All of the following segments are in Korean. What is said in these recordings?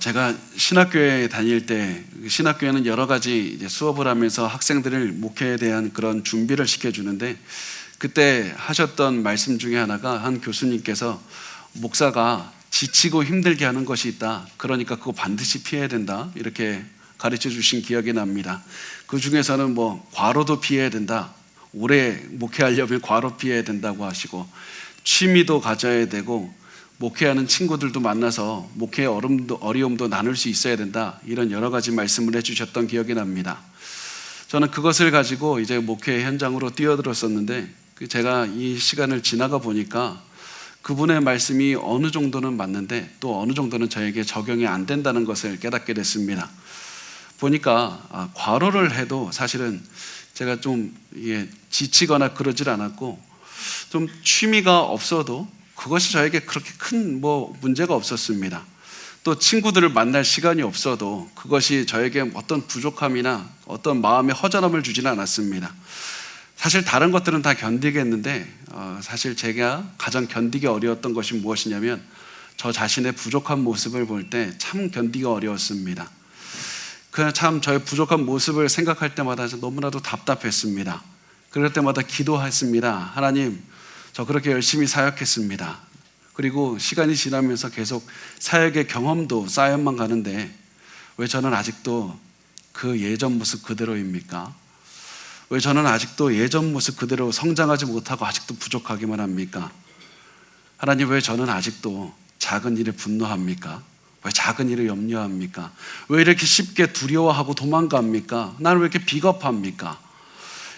제가 신학교에 다닐 때 신학교에는 여러 가지 이제 수업을 하면서 학생들을 목회에 대한 그런 준비를 시켜주는데 그때 하셨던 말씀 중에 하나가 한 교수님께서 목사가 지치고 힘들게 하는 것이 있다. 그러니까 그거 반드시 피해야 된다. 이렇게 가르쳐 주신 기억이 납니다. 그 중에서는 과로도 피해야 된다. 오래 목회하려면 과로 피해야 된다고 하시고 취미도 가져야 되고 목회하는 친구들도 만나서 목회의 어려움도 나눌 수 있어야 된다. 이런 여러 가지 말씀을 해주셨던 기억이 납니다. 저는 그것을 가지고 이제 목회 현장으로 뛰어들었었는데 제가 이 시간을 지나가 보니까 그분의 말씀이 어느 정도는 맞는데 또 어느 정도는 저에게 적용이 안 된다는 것을 깨닫게 됐습니다. 보니까 과로를 해도 사실은 제가 좀 지치거나 그러질 않았고 좀 취미가 없어도 그것이 저에게 그렇게 큰 문제가 없었습니다. 또 친구들을 만날 시간이 없어도 그것이 저에게 어떤 부족함이나 어떤 마음의 허전함을 주지는 않았습니다. 사실 다른 것들은 다 견디겠는데 사실 제가 가장 견디기 어려웠던 것이 무엇이냐면 저 자신의 부족한 모습을 볼 때 참 견디기 어려웠습니다. 참 저의 부족한 모습을 생각할 때마다 너무나도 답답했습니다. 그럴 때마다 기도했습니다. 하나님, 저 그렇게 열심히 사역했습니다. 그리고 시간이 지나면서 계속 사역의 경험도 쌓여만 가는데 왜 저는 아직도 그 예전 모습 그대로입니까? 왜 저는 아직도 예전 모습 그대로 성장하지 못하고 아직도 부족하기만 합니까? 하나님, 왜 저는 아직도 작은 일에 분노합니까? 왜 작은 일에 염려합니까? 왜 이렇게 쉽게 두려워하고 도망갑니까? 나는 왜 이렇게 비겁합니까?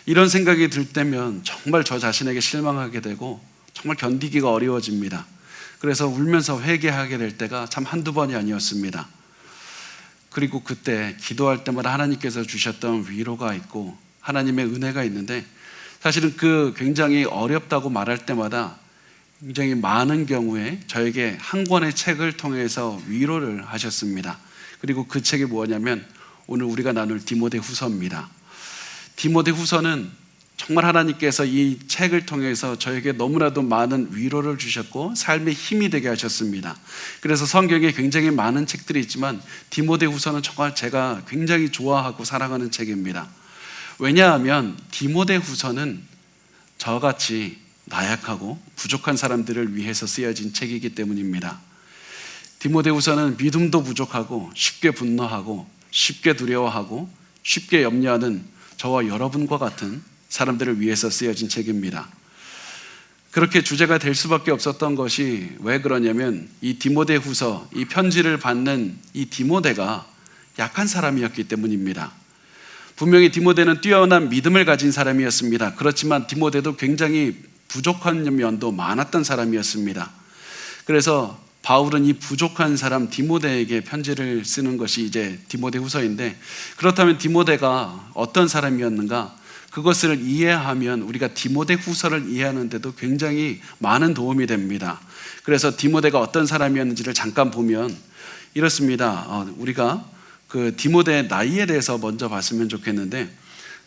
이런 생각이 들 때면 정말 저 자신에게 실망하게 되고 정말 견디기가 어려워집니다. 그래서 울면서 회개하게 될 때가 참 한두 번이 아니었습니다. 그리고 그때 기도할 때마다 하나님께서 주셨던 위로가 있고 하나님의 은혜가 있는데 사실은 그 굉장히 어렵다고 말할 때마다 굉장히 많은 경우에 저에게 한 권의 책을 통해서 위로를 하셨습니다. 그리고 그 책이 뭐냐면 오늘 우리가 나눌 디모데후서입니다. 디모데후서는 정말 하나님께서 이 책을 통해서 저에게 너무나도 많은 위로를 주셨고 삶의 힘이 되게 하셨습니다. 그래서 성경에 굉장히 많은 책들이 있지만 디모데후서는 정말 제가 굉장히 좋아하고 사랑하는 책입니다. 왜냐하면 디모데후서는 저같이 나약하고 부족한 사람들을 위해서 쓰여진 책이기 때문입니다. 디모데후서는 믿음도 부족하고 쉽게 분노하고 쉽게 두려워하고 쉽게 염려하는 저와 여러분과 같은 사람들을 위해서 쓰여진 책입니다. 그렇게 주제가 될 수밖에 없었던 것이 왜 그러냐면 이 디모데후서, 이 편지를 받는 이 디모데가 약한 사람이었기 때문입니다. 분명히 디모데는 뛰어난 믿음을 가진 사람이었습니다. 그렇지만 디모데도 굉장히 부족한 면도 많았던 사람이었습니다. 그래서 바울은 이 부족한 사람 디모데에게 편지를 쓰는 것이 이제 디모데후서인데 그렇다면 디모데가 어떤 사람이었는가? 그것을 이해하면 우리가 디모데후서를 이해하는 데도 굉장히 많은 도움이 됩니다. 그래서 디모데가 어떤 사람이었는지를 잠깐 보면 이렇습니다. 우리가 그 디모데의 나이에 대해서 먼저 봤으면 좋겠는데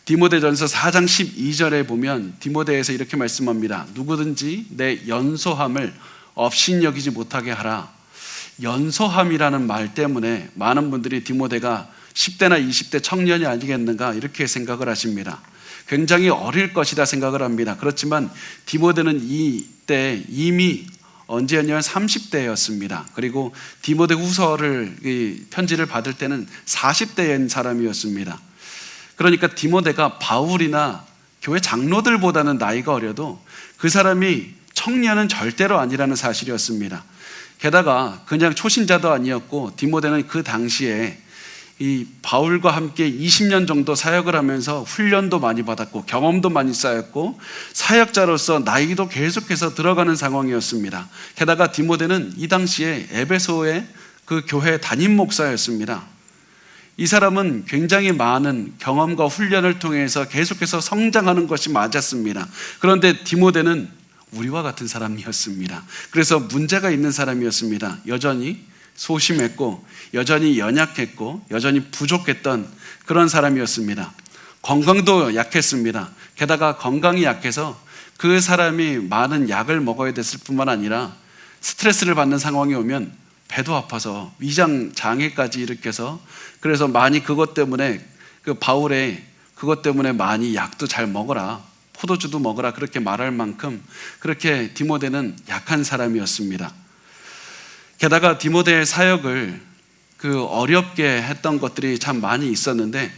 디모데전서 4장 12절에 보면 디모데에서 이렇게 말씀합니다. 누구든지 내 연소함을 업신여기지 못하게 하라. 연소함이라는 말 때문에 많은 분들이 디모데가 10대나 20대 청년이 아니겠는가 이렇게 생각을 하십니다. 굉장히 어릴 것이다 생각을 합니다. 그렇지만 디모데는 이때 이미 언제였냐면 30대였습니다. 그리고 디모데 후서를 편지를 받을 때는 40대인 사람이었습니다. 그러니까 디모데가 바울이나 교회 장로들보다는 나이가 어려도 그 사람이 청년은 절대로 아니라는 사실이었습니다. 게다가 그냥 초신자도 아니었고 디모데는 그 당시에 이 바울과 함께 20년 정도 사역을 하면서 훈련도 많이 받았고 경험도 많이 쌓였고 사역자로서 나이도 계속해서 들어가는 상황이었습니다. 게다가 디모데는 이 당시에 에베소의 그 교회 담임 목사였습니다. 이 사람은 굉장히 많은 경험과 훈련을 통해서 계속해서 성장하는 것이 맞았습니다. 그런데 디모데는 우리와 같은 사람이었습니다. 그래서 문제가 있는 사람이었습니다. 여전히 소심했고 여전히 연약했고 여전히 부족했던 그런 사람이었습니다. 건강도 약했습니다. 게다가 건강이 약해서 그 사람이 많은 약을 먹어야 됐을 뿐만 아니라 스트레스를 받는 상황이 오면 배도 아파서 위장 장애까지 일으켜서, 그래서 많이 그것 때문에 바울의 그것 때문에 많이 약도 잘 먹어라, 포도주도 먹어라, 그렇게 말할 만큼 그렇게 디모데는 약한 사람이었습니다. 게다가 디모데의 사역을 어렵게 했던 것들이 참 많이 있었는데,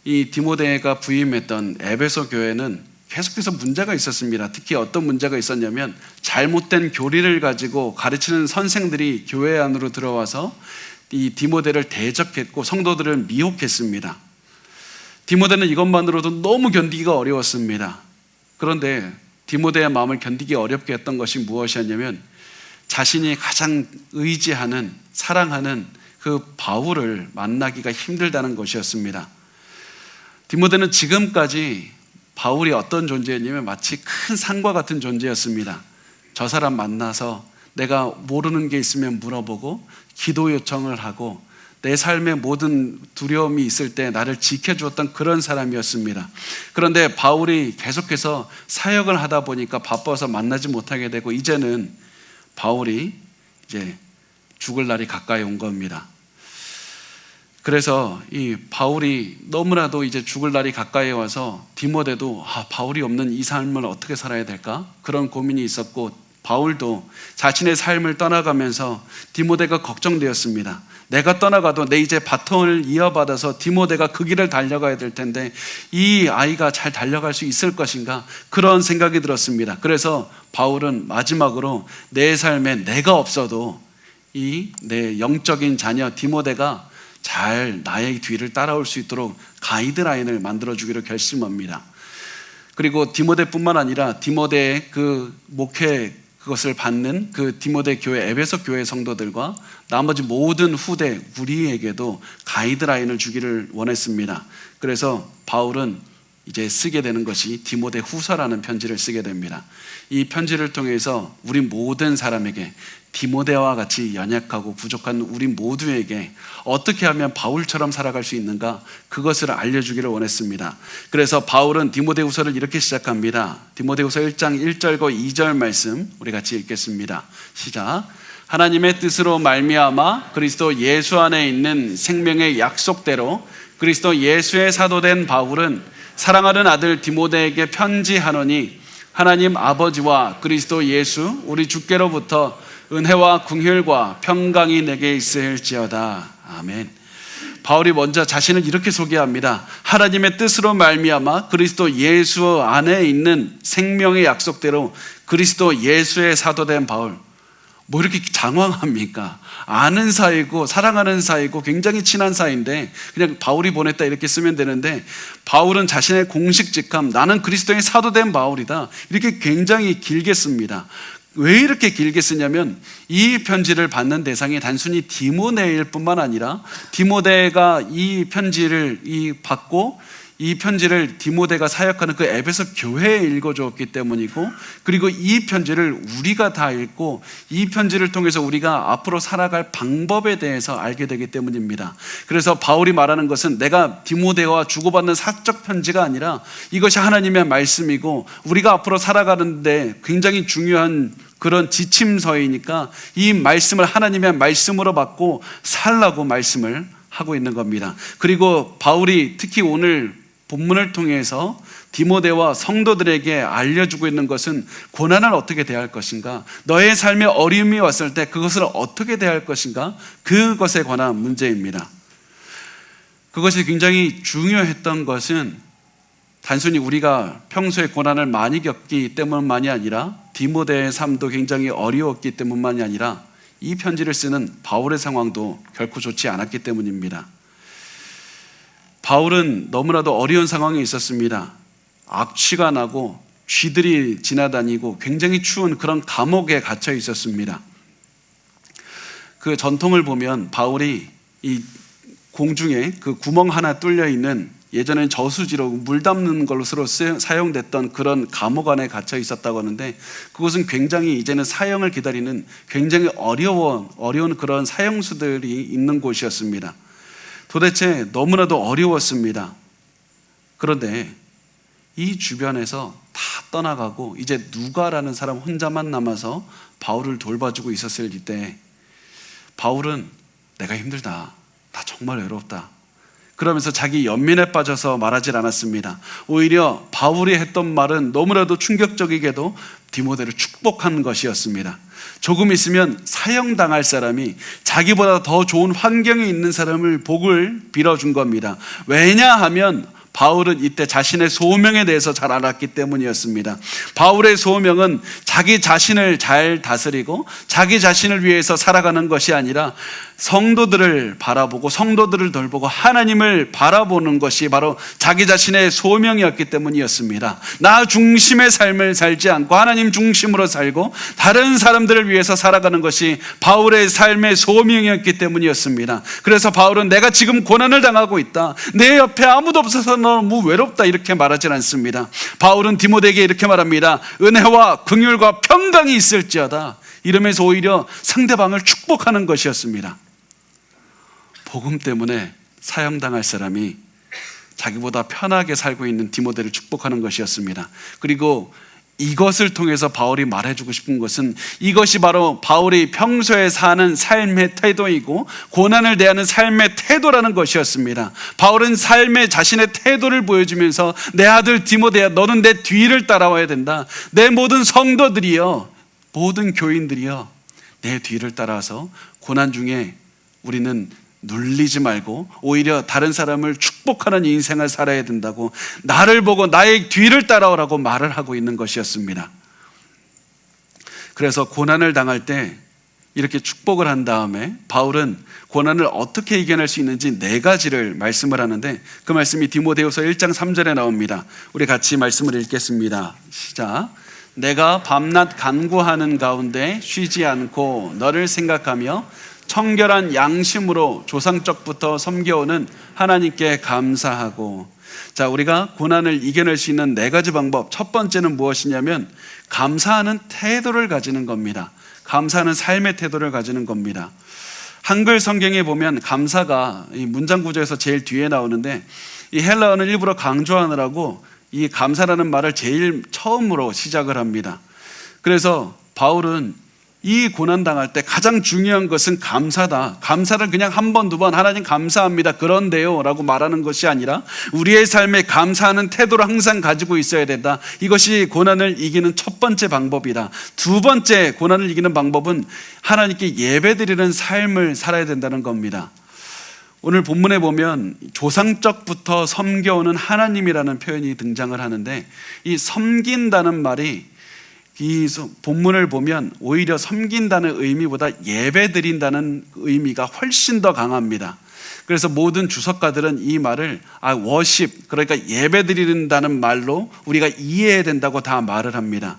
이 디모데가 부임했던 에베소 교회는 계속해서 문제가 있었습니다. 특히 어떤 문제가 있었냐면, 잘못된 교리를 가지고 가르치는 선생들이 교회 안으로 들어와서 이 디모데를 대적했고 성도들을 미혹했습니다. 디모데는 이것만으로도 너무 견디기가 어려웠습니다. 그런데 디모데의 마음을 견디기 어렵게 했던 것이 무엇이었냐면, 자신이 가장 의지하는, 사랑하는 그 바울을 만나기가 힘들다는 것이었습니다. 디모데는 지금까지 바울이 어떤 존재였냐면 마치 큰 산과 같은 존재였습니다. 저 사람 만나서 내가 모르는 게 있으면 물어보고 기도 요청을 하고 내 삶에 모든 두려움이 있을 때 나를 지켜주었던 그런 사람이었습니다. 그런데 바울이 계속해서 사역을 하다 보니까 바빠서 만나지 못하게 되고, 이제는 바울이 이제 죽을 날이 가까이 온 겁니다. 그래서 이 바울이 너무나도 이제 죽을 날이 가까이 와서 디모데도 바울이 없는 이 삶을 어떻게 살아야 될까? 그런 고민이 있었고, 바울도 자신의 삶을 떠나가면서 디모데가 걱정되었습니다. 내가 떠나가도 내 이제 바톤을 이어받아서 디모데가 그 길을 달려가야 될 텐데 이 아이가 잘 달려갈 수 있을 것인가? 그런 생각이 들었습니다. 그래서 바울은 마지막으로 내 삶에 내가 없어도 이 내 영적인 자녀 디모데가 잘 나의 뒤를 따라올 수 있도록 가이드라인을 만들어주기로 결심합니다. 그리고 디모데뿐만 아니라 디모데의 그 목회 그것을 받는 그 디모데 교회, 에베소 교회 성도들과 나머지 모든 후대 우리에게도 가이드라인을 주기를 원했습니다. 그래서 바울은 이제 쓰게 되는 것이 디모데 후서라는 편지를 쓰게 됩니다. 이 편지를 통해서 우리 모든 사람에게, 디모데와 같이 연약하고 부족한 우리 모두에게 어떻게 하면 바울처럼 살아갈 수 있는가, 그것을 알려주기를 원했습니다. 그래서 바울은 디모데후서를 이렇게 시작합니다. 디모데후서 1장 1절과 2절 말씀 우리 같이 읽겠습니다. 시작. 하나님의 뜻으로 말미암아 그리스도 예수 안에 있는 생명의 약속대로 그리스도 예수의 사도된 바울은 사랑하는 아들 디모데에게 편지하노니, 하나님 아버지와 그리스도 예수 우리 주께로부터 은혜와 긍휼과 평강이 내게 있을지어다. 아멘. 바울이 먼저 자신을 이렇게 소개합니다. 하나님의 뜻으로 말미암아 그리스도 예수 안에 있는 생명의 약속대로 그리스도 예수의 사도된 바울. 뭐 이렇게 장황합니까? 아는 사이고 사랑하는 사이고 굉장히 친한 사이인데 그냥 바울이 보냈다 이렇게 쓰면 되는데, 바울은 자신의 공식 직함, 나는 그리스도의 사도된 바울이다, 이렇게 굉장히 길게 씁니다. 왜 이렇게 길게 쓰냐면, 이 편지를 받는 대상이 단순히 디모데일 뿐만 아니라 디모데가 이 편지를 받고 이 편지를 디모데가 사역하는 그 에베소 교회에 읽어주었기 때문이고, 그리고 이 편지를 우리가 다 읽고 이 편지를 통해서 우리가 앞으로 살아갈 방법에 대해서 알게 되기 때문입니다. 그래서 바울이 말하는 것은 내가 디모데와 주고받는 사적 편지가 아니라 이것이 하나님의 말씀이고 우리가 앞으로 살아가는데 굉장히 중요한 그런 지침서이니까 이 말씀을 하나님의 말씀으로 받고 살라고 말씀을 하고 있는 겁니다. 그리고 바울이 특히 오늘 본문을 통해서 디모데와 성도들에게 알려주고 있는 것은 고난을 어떻게 대할 것인가, 너의 삶에 어려움이 왔을 때 그것을 어떻게 대할 것인가, 그것에 관한 문제입니다. 그것이 굉장히 중요했던 것은 단순히 우리가 평소에 고난을 많이 겪기 때문만이 아니라 디모데의 삶도 굉장히 어려웠기 때문만이 아니라 이 편지를 쓰는 바울의 상황도 결코 좋지 않았기 때문입니다. 바울은 너무나도 어려운 상황에 있었습니다. 악취가 나고 쥐들이 지나다니고 굉장히 추운 그런 감옥에 갇혀 있었습니다. 그 전통을 보면 바울이 이 공중에 그 구멍 하나 뚫려 있는, 예전엔 저수지로 물 담는 것으로 사용됐던 그런 감옥 안에 갇혀 있었다고 하는데, 그것은 굉장히 이제는 사형을 기다리는 굉장히 어려운 그런 사형수들이 있는 곳이었습니다. 도대체 너무나도 어려웠습니다. 그런데 이 주변에서 다 떠나가고 이제 누가라는 사람 혼자만 남아서 바울을 돌봐주고 있었을 때 바울은 내가 힘들다, 나 정말 외롭다, 그러면서 자기 연민에 빠져서 말하질 않았습니다. 오히려 바울이 했던 말은 너무나도 충격적이게도 디모데를 축복한 것이었습니다. 조금 있으면 사형당할 사람이 자기보다 더 좋은 환경에 있는 사람을 복을 빌어준 겁니다. 왜냐하면 바울은 이때 자신의 소명에 대해서 잘 알았기 때문이었습니다. 바울의 소명은 자기 자신을 잘 다스리고 자기 자신을 위해서 살아가는 것이 아니라 성도들을 바라보고 성도들을 돌보고 하나님을 바라보는 것이 바로 자기 자신의 소명이었기 때문이었습니다. 나 중심의 삶을 살지 않고 하나님 중심으로 살고 다른 사람들을 위해서 살아가는 것이 바울의 삶의 소명이었기 때문이었습니다. 그래서 바울은 내가 지금 고난을 당하고 있다, 내 옆에 아무도 없어서 너무 외롭다, 이렇게 말하지 않습니다. 바울은 디모데에게 이렇게 말합니다. 은혜와 긍휼과 평강이 있을지어다, 이러면서 오히려 상대방을 축복하는 것이었습니다. 복음 때문에 사형당할 사람이 자기보다 편하게 살고 있는 디모데를 축복하는 것이었습니다. 그리고 이것을 통해서 바울이 말해주고 싶은 것은 이것이 바로 바울이 평소에 사는 삶의 태도이고 고난을 대하는 삶의 태도라는 것이었습니다. 바울은 삶의 자신의 태도를 보여주면서 내 아들 디모데야, 너는 내 뒤를 따라와야 된다. 내 모든 성도들이여, 모든 교인들이여, 내 뒤를 따라와서 고난 중에 우리는 눌리지 말고 오히려 다른 사람을 축복하는 인생을 살아야 된다고, 나를 보고 나의 뒤를 따라오라고 말을 하고 있는 것이었습니다. 그래서 고난을 당할 때 이렇게 축복을 한 다음에 바울은 고난을 어떻게 이겨낼 수 있는지 4가지를 말씀을 하는데, 그 말씀이 디모데후서 1장 3절에 나옵니다. 우리 같이 말씀을 읽겠습니다. 시작. 내가 밤낮 간구하는 가운데 쉬지 않고 너를 생각하며 청결한 양심으로 조상적부터 섬겨오는 하나님께 감사하고. 자, 우리가 고난을 이겨낼 수 있는 4가지 방법. 첫 번째는 무엇이냐면 감사하는 태도를 가지는 겁니다. 감사하는 삶의 태도를 가지는 겁니다. 한글 성경에 보면 감사가 이 문장 구조에서 제일 뒤에 나오는데, 이 헬라어는 일부러 강조하느라고 이 감사라는 말을 제일 처음으로 시작을 합니다. 그래서 바울은 이 고난 당할 때 가장 중요한 것은 감사다. 감사를 그냥 한 번, 두 번 하나님 감사합니다, 그런데요 라고 말하는 것이 아니라 우리의 삶에 감사하는 태도를 항상 가지고 있어야 된다. 이것이 고난을 이기는 첫 번째 방법이다. 두 번째 고난을 이기는 방법은 하나님께 예배드리는 삶을 살아야 된다는 겁니다. 오늘 본문에 보면 조상적부터 섬겨오는 하나님이라는 표현이 등장을 하는데, 이 섬긴다는 말이 이 본문을 보면 오히려 섬긴다는 의미보다 예배드린다는 의미가 훨씬 더 강합니다. 그래서 모든 주석가들은 이 말을 워십, 그러니까 예배드린다는 말로 우리가 이해해야 된다고 다 말을 합니다.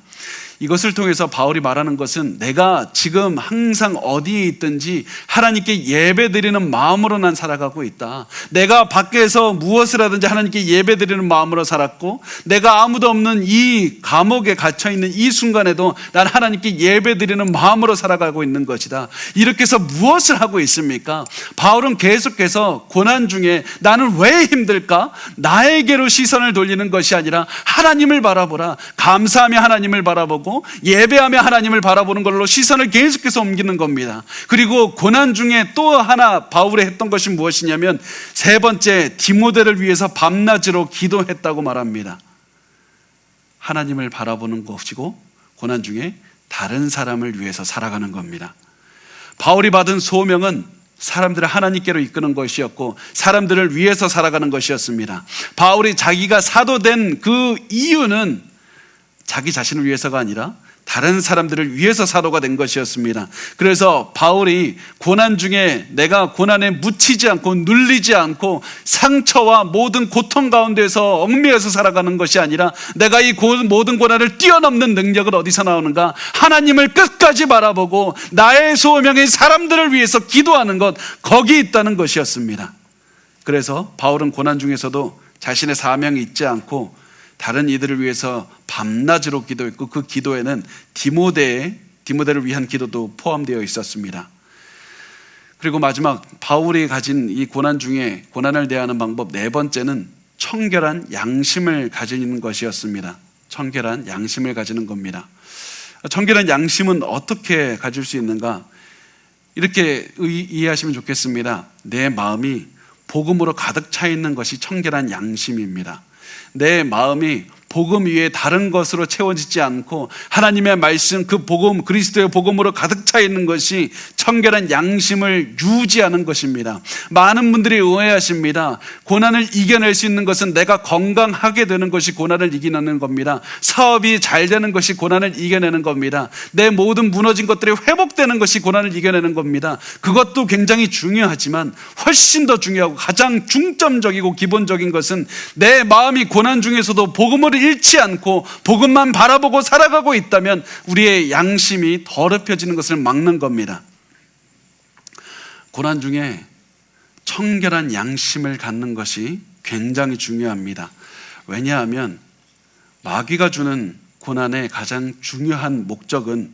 이것을 통해서 바울이 말하는 것은 내가 지금 항상 어디에 있든지 하나님께 예배드리는 마음으로 난 살아가고 있다. 내가 밖에서 무엇을 하든지 하나님께 예배드리는 마음으로 살았고, 내가 아무도 없는 이 감옥에 갇혀있는 이 순간에도 난 하나님께 예배드리는 마음으로 살아가고 있는 것이다. 이렇게 해서 무엇을 하고 있습니까? 바울은 계속해서 고난 중에 나는 왜 힘들까? 나에게로 시선을 돌리는 것이 아니라 하나님을 바라보라. 감사하며 하나님을 바라보고 예배하며 하나님을 바라보는 걸로 시선을 계속해서 옮기는 겁니다. 그리고 고난 중에 또 하나 바울이 했던 것이 무엇이냐면, 세 번째, 디모데를 위해서 밤낮으로 기도했다고 말합니다. 하나님을 바라보는 것이고 고난 중에 다른 사람을 위해서 살아가는 겁니다. 바울이 받은 소명은 사람들을 하나님께로 이끄는 것이었고 사람들을 위해서 살아가는 것이었습니다. 바울이 자기가 사도된 그 이유는 자기 자신을 위해서가 아니라 다른 사람들을 위해서 사도가 된 것이었습니다. 그래서 바울이 고난 중에 내가 고난에 묻히지 않고 눌리지 않고 상처와 모든 고통 가운데서 얽매여서 살아가는 것이 아니라 내가 이 모든 고난을 뛰어넘는 능력은 어디서 나오는가? 하나님을 끝까지 바라보고 나의 소명인 사람들을 위해서 기도하는 것, 거기 있다는 것이었습니다. 그래서 바울은 고난 중에서도 자신의 사명이 있지 않고 다른 이들을 위해서 밤낮으로 기도했고, 그 기도에는 디모데를 위한 기도도 포함되어 있었습니다. 그리고 마지막 바울이 가진 이 고난 중에 고난을 대하는 방법 4번째는 청결한 양심을 가지는 것이었습니다. 청결한 양심을 가지는 겁니다. 청결한 양심은 어떻게 가질 수 있는가? 이렇게 이해하시면 좋겠습니다. 내 마음이 복음으로 가득 차 있는 것이 청결한 양심입니다. 내 마음이 복음 위에 다른 것으로 채워지지 않고 하나님의 말씀, 그 복음, 그리스도의 복음으로 가득 차 있는 것이 청결한 양심을 유지하는 것입니다. 많은 분들이 오해하십니다. 고난을 이겨낼 수 있는 것은 내가 건강하게 되는 것이 고난을 이겨내는 겁니다. 사업이 잘 되는 것이 고난을 이겨내는 겁니다. 내 모든 무너진 것들이 회복되는 것이 고난을 이겨내는 겁니다. 그것도 굉장히 중요하지만 훨씬 더 중요하고 가장 중점적이고 기본적인 것은 내 마음이 고난 중에서도 복음을 잃지 않고 복음만 바라보고 살아가고 있다면 우리의 양심이 더럽혀지는 것을 막는 겁니다. 고난 중에 청결한 양심을 갖는 것이 굉장히 중요합니다. 왜냐하면 마귀가 주는 고난의 가장 중요한 목적은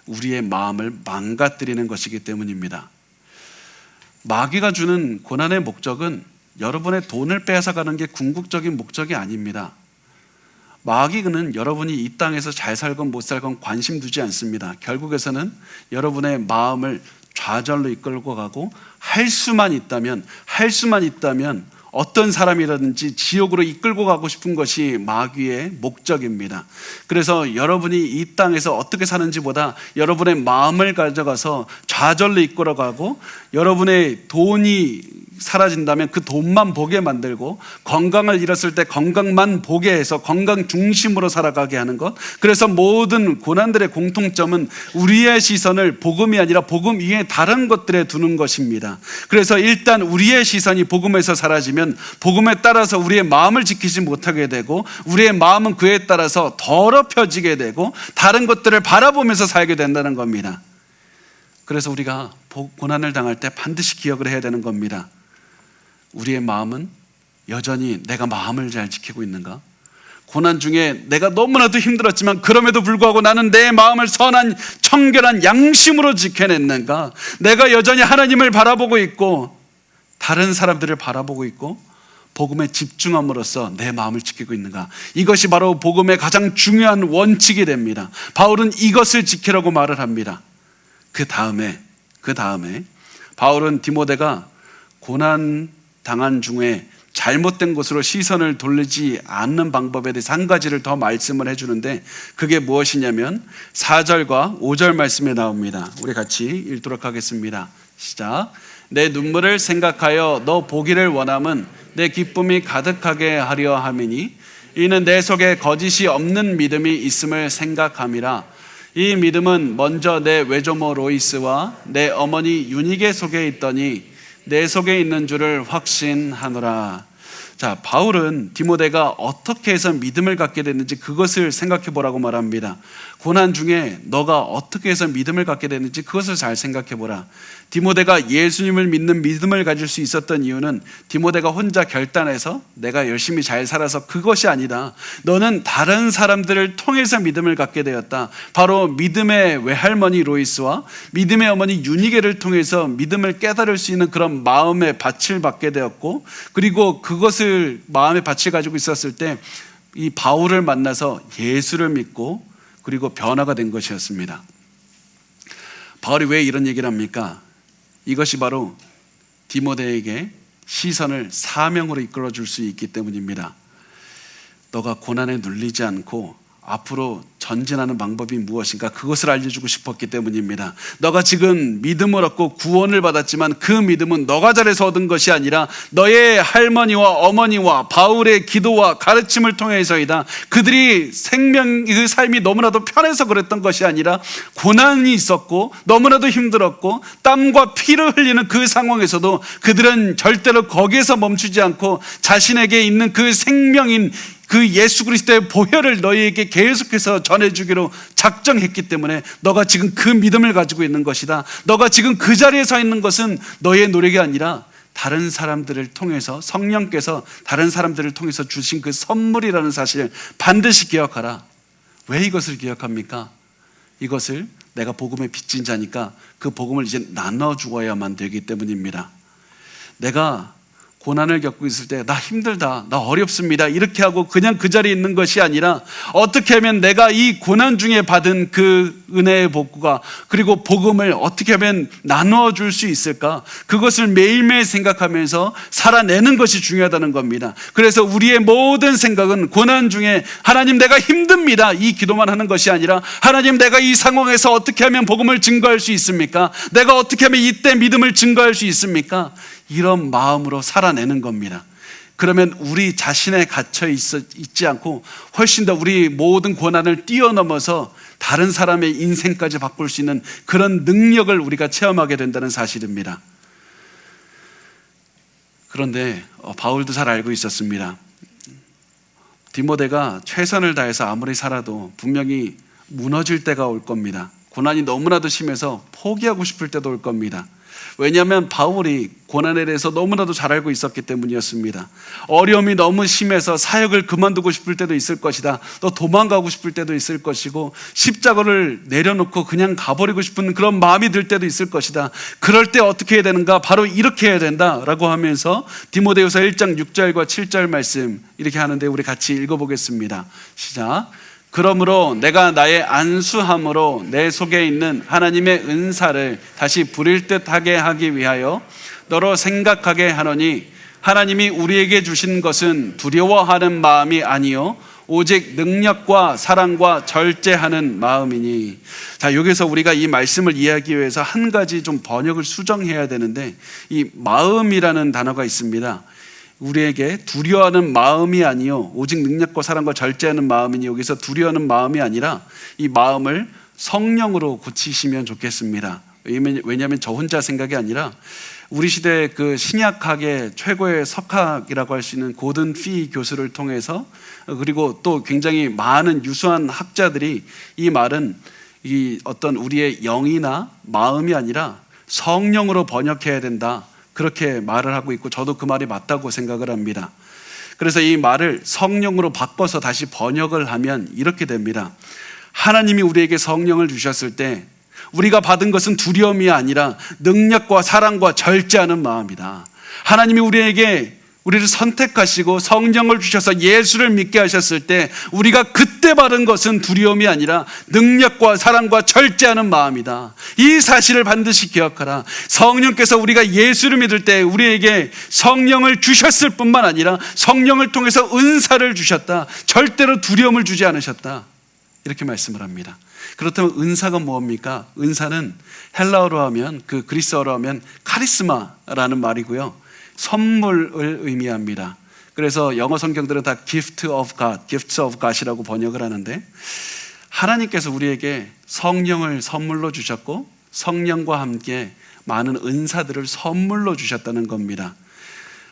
우리의 마음을 망가뜨리는 것이기 때문입니다. 마귀가 주는 고난의 목적은 여러분의 돈을 빼앗아가는 게 궁극적인 목적이 아닙니다. 마귀는 여러분이 이 땅에서 잘 살건 못 살건 관심 두지 않습니다. 결국에서는 여러분의 마음을 좌절로 이끌고 가고 할 수만 있다면 어떤 사람이라든지 지옥으로 이끌고 가고 싶은 것이 마귀의 목적입니다. 그래서 여러분이 이 땅에서 어떻게 사는지보다 여러분의 마음을 가져가서 좌절로 이끌어가고 여러분의 돈이 사라진다면 그 돈만 보게 만들고 건강을 잃었을 때 건강만 보게 해서 건강 중심으로 살아가게 하는 것. 그래서 모든 고난들의 공통점은 우리의 시선을 복음이 아니라 복음 위에 다른 것들에 두는 것입니다. 그래서 일단 우리의 시선이 복음에서 사라지면 복음에 따라서 우리의 마음을 지키지 못하게 되고 우리의 마음은 그에 따라서 더럽혀지게 되고 다른 것들을 바라보면서 살게 된다는 겁니다. 그래서 우리가 고난을 당할 때 반드시 기억을 해야 되는 겁니다. 우리의 마음은 여전히 내가 마음을 잘 지키고 있는가? 고난 중에 내가 너무나도 힘들었지만 그럼에도 불구하고 나는 내 마음을 선한 청결한 양심으로 지켜냈는가? 내가 여전히 하나님을 바라보고 있고 다른 사람들을 바라보고 있고 복음에 집중함으로써 내 마음을 지키고 있는가? 이것이 바로 복음의 가장 중요한 원칙이 됩니다. 바울은 이것을 지키라고 말을 합니다. 그 다음에 바울은 디모데가 고난 당한 중에 잘못된 곳으로 시선을 돌리지 않는 방법에 대해서 한 가지를 더 말씀을 해주는데 그게 무엇이냐면 4절과 5절 말씀에 나옵니다. 우리 같이 읽도록 하겠습니다. 시작. 내 눈물을 생각하여 너 보기를 원함은 내 기쁨이 가득하게 하려 함이니 이는 내 속에 거짓이 없는 믿음이 있음을 생각함이라. 이 믿음은 먼저 내 외조모 로이스와 내 어머니 유니게 속에 있더니 내 속에 있는 줄을 확신하노라. 자, 바울은 디모데가 어떻게 해서 믿음을 갖게 됐는지 그것을 생각해 보라고 말합니다. 고난 중에 너가 어떻게 해서 믿음을 갖게 됐는지 그것을 잘 생각해 보라. 디모데가 예수님을 믿는 믿음을 가질 수 있었던 이유는 디모데가 혼자 결단해서 내가 열심히 잘 살아서 그것이 아니라 너는 다른 사람들을 통해서 믿음을 갖게 되었다. 바로 믿음의 외할머니 로이스와 믿음의 어머니 유니게를 통해서 믿음을 깨달을 수 있는 그런 마음의 밭을 받게 되었고 그리고 그것을 마음의 밭을 가지고 있었을 때 이 바울을 만나서 예수를 믿고 그리고 변화가 된 것이었습니다. 바울이 왜 이런 얘기를 합니까? 이것이 바로 디모데에게 시선을 사명으로 이끌어 줄 수 있기 때문입니다. 너가 고난에 눌리지 않고 앞으로 전진하는 방법이 무엇인가 그것을 알려주고 싶었기 때문입니다. 너가 지금 믿음을 얻고 구원을 받았지만 그 믿음은 너가 잘해서 얻은 것이 아니라 너의 할머니와 어머니와 바울의 기도와 가르침을 통해서이다. 그들이 그 삶이 너무나도 편해서 그랬던 것이 아니라 고난이 있었고 너무나도 힘들었고 땀과 피를 흘리는 그 상황에서도 그들은 절대로 거기에서 멈추지 않고 자신에게 있는 그 생명인 그 예수 그리스도의 보혈을 너희에게 계속해서 전해주기로 작정했기 때문에 너가 지금 그 믿음을 가지고 있는 것이다. 너가 지금 그 자리에 서 있는 것은 너의 노력이 아니라 다른 사람들을 통해서 성령께서 다른 사람들을 통해서 주신 그 선물이라는 사실을 반드시 기억하라. 왜 이것을 기억합니까? 이것을 내가 복음의 빚진 자니까 그 복음을 이제 나눠 주어야만 되기 때문입니다. 내가 고난을 겪고 있을 때 나 힘들다, 나 어렵습니다 이렇게 하고 그냥 그 자리에 있는 것이 아니라 어떻게 하면 내가 이 고난 중에 받은 그 은혜의 복구가 그리고 복음을 어떻게 하면 나누어 줄 수 있을까, 그것을 매일매일 생각하면서 살아내는 것이 중요하다는 겁니다. 그래서 우리의 모든 생각은 고난 중에 하나님 내가 힘듭니다 이 기도만 하는 것이 아니라 하나님 내가 이 상황에서 어떻게 하면 복음을 증거할 수 있습니까? 내가 어떻게 하면 이때 믿음을 증거할 수 있습니까? 이런 마음으로 살아내는 겁니다. 그러면 우리 자신에 갇혀 있지 않고 훨씬 더 우리 모든 고난을 뛰어넘어서 다른 사람의 인생까지 바꿀 수 있는 그런 능력을 우리가 체험하게 된다는 사실입니다. 그런데 바울도 잘 알고 있었습니다. 디모데가 최선을 다해서 아무리 살아도 분명히 무너질 때가 올 겁니다. 고난이 너무나도 심해서 포기하고 싶을 때도 올 겁니다. 왜냐하면 바울이 고난에 대해서 너무나도 잘 알고 있었기 때문이었습니다. 어려움이 너무 심해서 사역을 그만두고 싶을 때도 있을 것이다, 또 도망가고 싶을 때도 있을 것이고 십자가를 내려놓고 그냥 가버리고 싶은 그런 마음이 들 때도 있을 것이다. 그럴 때 어떻게 해야 되는가? 바로 이렇게 해야 된다라고 하면서 디모데후서 1장 6절과 7절 말씀 이렇게 하는데 우리 같이 읽어보겠습니다. 시작. 그러므로 내가 나의 안수함으로 내 속에 있는 하나님의 은사를 다시 부릴 듯하게 하기 위하여 너로 생각하게 하노니 하나님이 우리에게 주신 것은 두려워하는 마음이 아니요 오직 능력과 사랑과 절제하는 마음이니. 자, 여기서 우리가 이 말씀을 이해하기 위해서 한 가지 좀 번역을 수정해야 되는데, 이 마음이라는 단어가 있습니다. 우리에게 두려워하는 마음이 아니요 오직 능력과 사랑과 절제하는 마음이니, 여기서 두려워하는 마음이 아니라 이 마음을 성령으로 고치시면 좋겠습니다. 왜냐하면 저 혼자 생각이 아니라 우리 시대의 그 신약학의 최고의 석학이라고 할 수 있는 고든 피 교수를 통해서, 그리고 또 굉장히 많은 유수한 학자들이 이 말은 이 어떤 우리의 영이나 마음이 아니라 성령으로 번역해야 된다, 그렇게 말을 하고 있고 저도 그 말이 맞다고 생각을 합니다. 그래서 이 말을 성령으로 바꿔서 다시 번역을 하면 이렇게 됩니다. 하나님이 우리에게 성령을 주셨을 때 우리가 받은 것은 두려움이 아니라 능력과 사랑과 절제하는 마음이다. 하나님이 우리를 선택하시고 성령을 주셔서 예수를 믿게 하셨을 때 우리가 그때 받은 것은 두려움이 아니라 능력과 사랑과 절제하는 마음이다. 이 사실을 반드시 기억하라. 성령께서 우리가 예수를 믿을 때 우리에게 성령을 주셨을 뿐만 아니라 성령을 통해서 은사를 주셨다. 절대로 두려움을 주지 않으셨다. 이렇게 말씀을 합니다. 그렇다면 은사가 뭡니까? 은사는 헬라어로 하면, 그 그리스어로 하면 카리스마라는 말이고요, 선물을 의미합니다. 그래서 영어 성경들은 다 gift of God, gifts of God이라고 번역을 하는데, 하나님께서 우리에게 성령을 선물로 주셨고 성령과 함께 많은 은사들을 선물로 주셨다는 겁니다.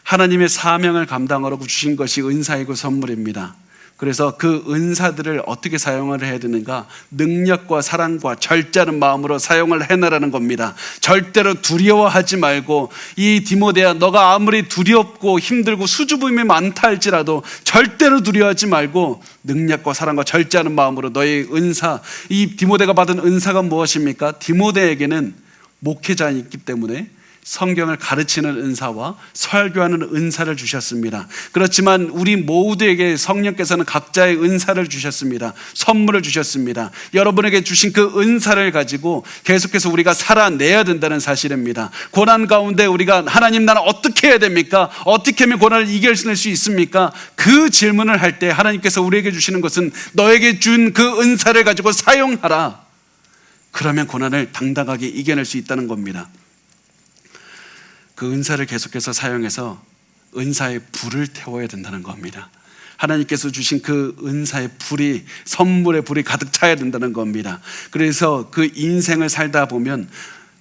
하나님의 사명을 감당하라고 주신 것이 은사이고 선물입니다. 그래서 그 은사들을 어떻게 사용을 해야 되는가? 능력과 사랑과 절제하는 마음으로 사용을 해내라는 겁니다. 절대로 두려워하지 말고, 이 디모데야 너가 아무리 두렵고 힘들고 수줍음이 많다 할지라도 절대로 두려워하지 말고 능력과 사랑과 절제하는 마음으로 너의 은사, 이 디모데가 받은 은사가 무엇입니까? 디모데에게는 목회자이 있기 때문에 성경을 가르치는 은사와 설교하는 은사를 주셨습니다. 그렇지만 우리 모두에게 성령께서는 각자의 은사를 주셨습니다. 선물을 주셨습니다. 여러분에게 주신 그 은사를 가지고 계속해서 우리가 살아내야 된다는 사실입니다. 고난 가운데 우리가 하나님 나는 어떻게 해야 됩니까? 어떻게 하면 고난을 이겨낼 수 있습니까? 그 질문을 할 때 하나님께서 우리에게 주시는 것은 너에게 준 그 은사를 가지고 사용하라. 그러면 고난을 당당하게 이겨낼 수 있다는 겁니다. 그 은사를 계속해서 사용해서 은사의 불을 태워야 된다는 겁니다. 하나님께서 주신 그 은사의 불이, 선물의 불이 가득 차야 된다는 겁니다. 그래서 그 인생을 살다 보면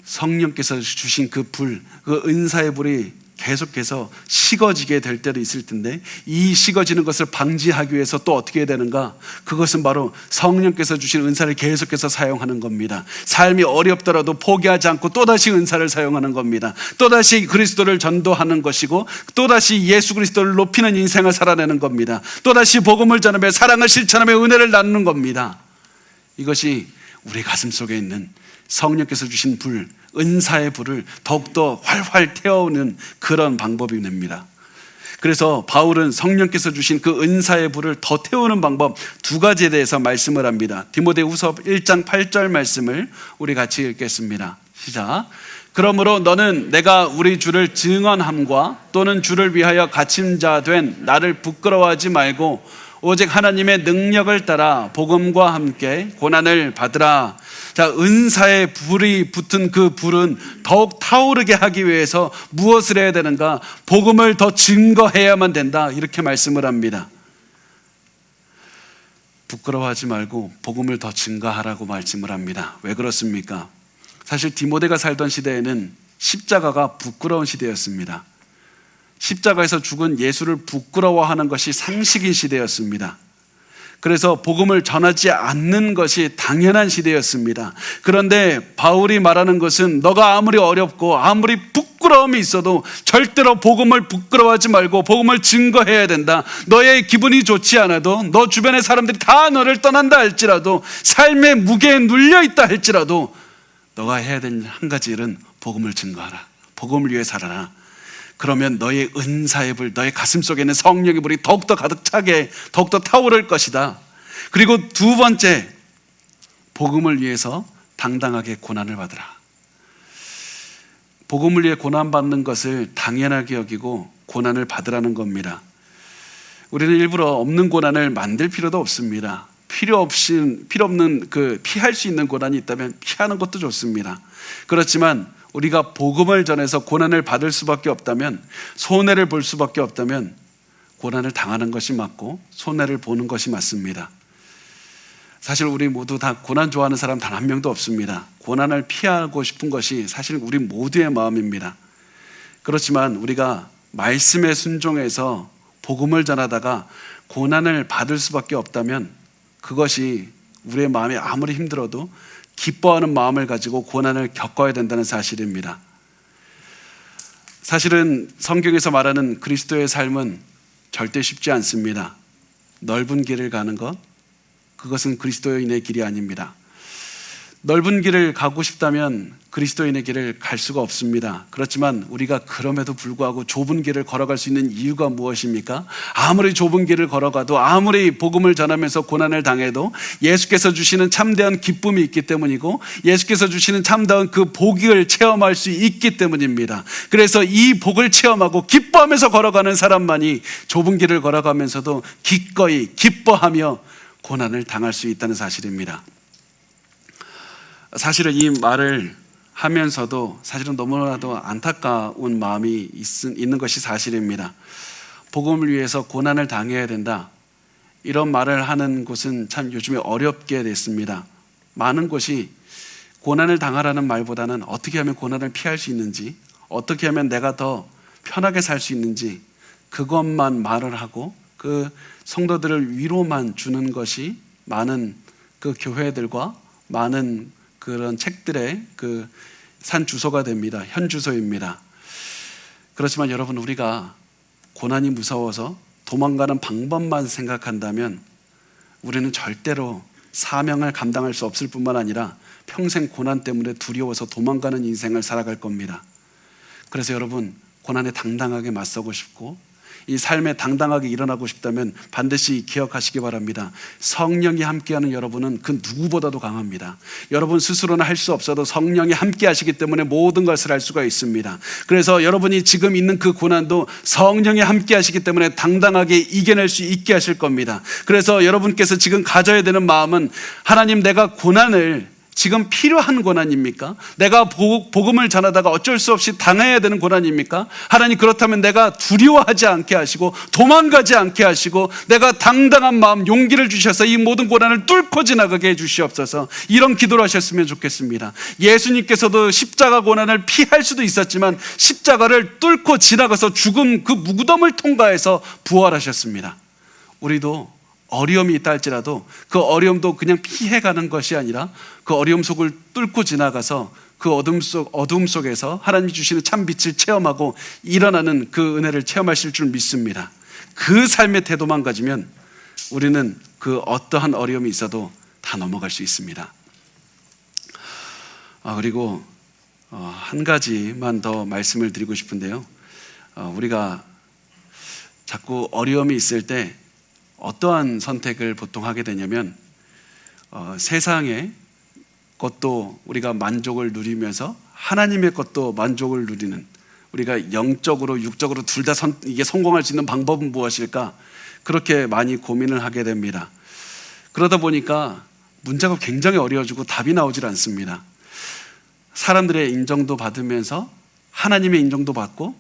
성령께서 주신 그 불, 그 은사의 불이 계속해서 식어지게 될 때도 있을 텐데, 이 식어지는 것을 방지하기 위해서 또 어떻게 해야 되는가? 그것은 바로 성령께서 주신 은사를 계속해서 사용하는 겁니다. 삶이 어렵더라도 포기하지 않고 또다시 은사를 사용하는 겁니다. 또다시 그리스도를 전도하는 것이고, 또다시 예수 그리스도를 높이는 인생을 살아내는 겁니다. 또다시 복음을 전하며 사랑을 실천하며 은혜를 나누는 겁니다. 이것이 우리 가슴 속에 있는 성령께서 주신 불, 은사의 불을 더욱더 활활 태우는 그런 방법이 됩니다. 그래서 바울은 성령께서 주신 그 은사의 불을 더 태우는 방법 두 가지에 대해서 말씀을 합니다. 디모데후서 1장 8절 말씀을 우리 같이 읽겠습니다. 시작. 그러므로 너는 내가 우리 주를 증언함과 또는 주를 위하여 갇힌 자 된 나를 부끄러워하지 말고 오직 하나님의 능력을 따라 복음과 함께 고난을 받으라. 자, 은사의 불이 붙은 그 불은 더욱 타오르게 하기 위해서 무엇을 해야 되는가? 복음을 더 증거해야만 된다. 이렇게 말씀을 합니다. 부끄러워하지 말고 복음을 더 증거하라고 말씀을 합니다. 왜 그렇습니까? 사실 디모데가 살던 시대에는 십자가가 부끄러운 시대였습니다. 십자가에서 죽은 예수를 부끄러워하는 것이 상식인 시대였습니다. 그래서 복음을 전하지 않는 것이 당연한 시대였습니다. 그런데 바울이 말하는 것은 너가 아무리 어렵고 아무리 부끄러움이 있어도 절대로 복음을 부끄러워하지 말고 복음을 증거해야 된다. 너의 기분이 좋지 않아도, 너 주변의 사람들이 다 너를 떠난다 할지라도, 삶의 무게에 눌려있다 할지라도 너가 해야 될 한 가지 일은 복음을 증거하라. 복음을 위해 살아라. 그러면 너의 은사의 불, 너의 가슴 속에는 성령의 불이 더욱더 가득 차게, 더욱더 타오를 것이다. 그리고 두 번째, 복음을 위해서 당당하게 고난을 받으라. 복음을 위해 고난받는 것을 당연하게 여기고 고난을 받으라는 겁니다. 우리는 일부러 없는 고난을 만들 필요도 없습니다. 필요 없는 피할 수 있는 고난이 있다면 피하는 것도 좋습니다. 그렇지만 우리가 복음을 전해서 고난을 받을 수밖에 없다면, 손해를 볼 수밖에 없다면 고난을 당하는 것이 맞고 손해를 보는 것이 맞습니다. 사실 우리 모두 다 고난 좋아하는 사람 단 한 명도 없습니다. 고난을 피하고 싶은 것이 사실 우리 모두의 마음입니다. 그렇지만 우리가 말씀에 순종해서 복음을 전하다가 고난을 받을 수밖에 없다면 그것이 우리의 마음이 아무리 힘들어도 기뻐하는 마음을 가지고 고난을 겪어야 된다는 사실입니다. 사실은 성경에서 말하는 그리스도의 삶은 절대 쉽지 않습니다. 넓은 길을 가는 것, 그것은 그리스도인의 길이 아닙니다. 넓은 길을 가고 싶다면 그리스도인의 길을 갈 수가 없습니다. 그렇지만 우리가 그럼에도 불구하고 좁은 길을 걸어갈 수 있는 이유가 무엇입니까? 아무리 좁은 길을 걸어가도, 아무리 복음을 전하면서 고난을 당해도 예수께서 주시는 참대한 기쁨이 있기 때문이고, 예수께서 주시는 참다운 그 복을 체험할 수 있기 때문입니다. 그래서 이 복을 체험하고 기뻐하면서 걸어가는 사람만이 좁은 길을 걸어가면서도 기꺼이 기뻐하며 고난을 당할 수 있다는 사실입니다. 사실은 이 말을 하면서도 사실은 너무나도 안타까운 마음이 있는 것이 사실입니다. 복음을 위해서 고난을 당해야 된다, 이런 말을 하는 곳은 참 요즘에 어렵게 됐습니다. 많은 곳이 고난을 당하라는 말보다는 어떻게 하면 고난을 피할 수 있는지, 어떻게 하면 내가 더 편하게 살 수 있는지, 그것만 말을 하고 그 성도들을 위로만 주는 것이 많은 그 교회들과 많은 그런 책들의 그 산 주소가 됩니다. 현 주소입니다. 그렇지만 여러분, 우리가 고난이 무서워서 도망가는 방법만 생각한다면 우리는 절대로 사명을 감당할 수 없을 뿐만 아니라 평생 고난 때문에 두려워서 도망가는 인생을 살아갈 겁니다. 그래서 여러분, 고난에 당당하게 맞서고 싶고 이 삶에 당당하게 일어나고 싶다면 반드시 기억하시기 바랍니다. 성령이 함께하는 여러분은 그 누구보다도 강합니다. 여러분 스스로는 할 수 없어도 성령이 함께 하시기 때문에 모든 것을 할 수가 있습니다. 그래서 여러분이 지금 있는 그 고난도 성령이 함께 하시기 때문에 당당하게 이겨낼 수 있게 하실 겁니다. 그래서 여러분께서 지금 가져야 되는 마음은, 하나님, 내가 고난을 지금 필요한 고난입니까? 내가 복음을 전하다가 어쩔 수 없이 당해야 되는 고난입니까? 하나님, 그렇다면 내가 두려워하지 않게 하시고 도망가지 않게 하시고 내가 당당한 마음, 용기를 주셔서 이 모든 고난을 뚫고 지나가게 해 주시옵소서. 이런 기도를 하셨으면 좋겠습니다. 예수님께서도 십자가 고난을 피할 수도 있었지만 십자가를 뚫고 지나가서 죽음 그 무덤을 통과해서 부활하셨습니다. 우리도 어려움이 있다 할지라도 그 어려움도 그냥 피해가는 것이 아니라 그 어려움 속을 뚫고 지나가서 그 어둠 속에서 하나님이 주시는 참 빛을 체험하고 일어나는 그 은혜를 체험하실 줄 믿습니다. 그 삶의 태도만 가지면 우리는 그 어떠한 어려움이 있어도 다 넘어갈 수 있습니다. 그리고 한 가지만 더 말씀을 드리고 싶은데요. 우리가 자꾸 어려움이 있을 때 어떠한 선택을 보통 하게 되냐면 세상의 것도 우리가 만족을 누리면서 하나님의 것도 만족을 누리는, 우리가 영적으로 육적으로 둘 다 이게 성공할 수 있는 방법은 무엇일까, 그렇게 많이 고민을 하게 됩니다. 그러다 보니까 문제가 굉장히 어려워지고 답이 나오질 않습니다. 사람들의 인정도 받으면서 하나님의 인정도 받고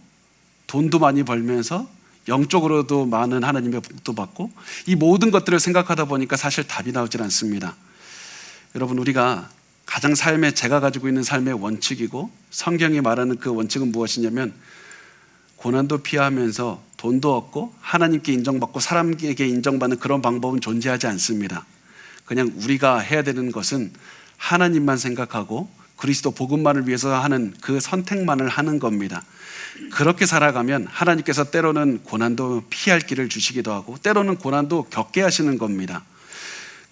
돈도 많이 벌면서 영적으로도 많은 하나님의 복도 받고, 이 모든 것들을 생각하다 보니까 사실 답이 나오질 않습니다. 여러분, 우리가 가장 제가 가지고 있는 삶의 원칙이고 성경이 말하는 그 원칙은 무엇이냐면, 고난도 피하면서 돈도 얻고 하나님께 인정받고 사람에게 인정받는 그런 방법은 존재하지 않습니다. 그냥 우리가 해야 되는 것은 하나님만 생각하고 그리스도 복음만을 위해서 하는 그 선택만을 하는 겁니다. 그렇게 살아가면 하나님께서 때로는 고난도 피할 길을 주시기도 하고 때로는 고난도 겪게 하시는 겁니다.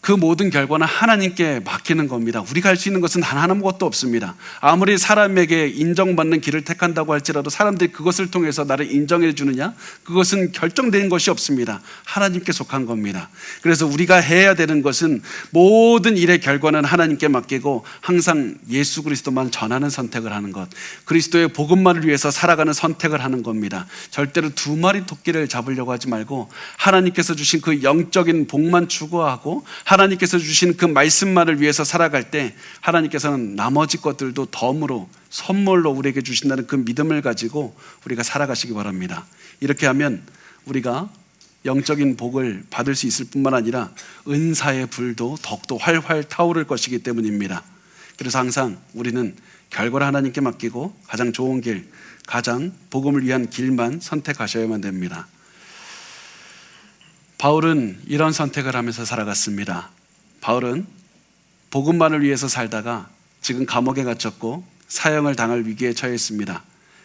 그 모든 결과는 하나님께 맡기는 겁니다. 우리가 할 수 있는 것은 단 아무것도 없습니다. 아무리 사람에게 인정받는 길을 택한다고 할지라도 사람들이 그것을 통해서 나를 인정해 주느냐, 그것은 결정된 것이 없습니다. 하나님께 속한 겁니다. 그래서 우리가 해야 되는 것은 모든 일의 결과는 하나님께 맡기고 항상 예수 그리스도만 전하는 선택을 하는 것, 그리스도의 복음만을 위해서 살아가는 선택을 하는 겁니다. 절대로 두 마리 토끼를 잡으려고 하지 말고 하나님께서 주신 그 영적인 복만 추구하고 하나님께서 주신 그 말씀만을 위해서 살아갈 때 하나님께서는 나머지 것들도 덤으로 선물로 우리에게 주신다는 그 믿음을 가지고 우리가 살아가시기 바랍니다. 이렇게 하면 우리가 영적인 복을 받을 수 있을 뿐만 아니라 은사의 불도 더욱더 활활 타오를 것이기 때문입니다. 그래서 항상 우리는 결과를 하나님께 맡기고 가장 좋은 길, 가장 복음을 위한 길만 선택하셔야만 됩니다. 바울은 이런 선택을 하면서 살아갔습니다. 바울은 복음만을 위해서 살다가 지금 감옥에 gat혔고 사형을 당할 위기에 처했습니다.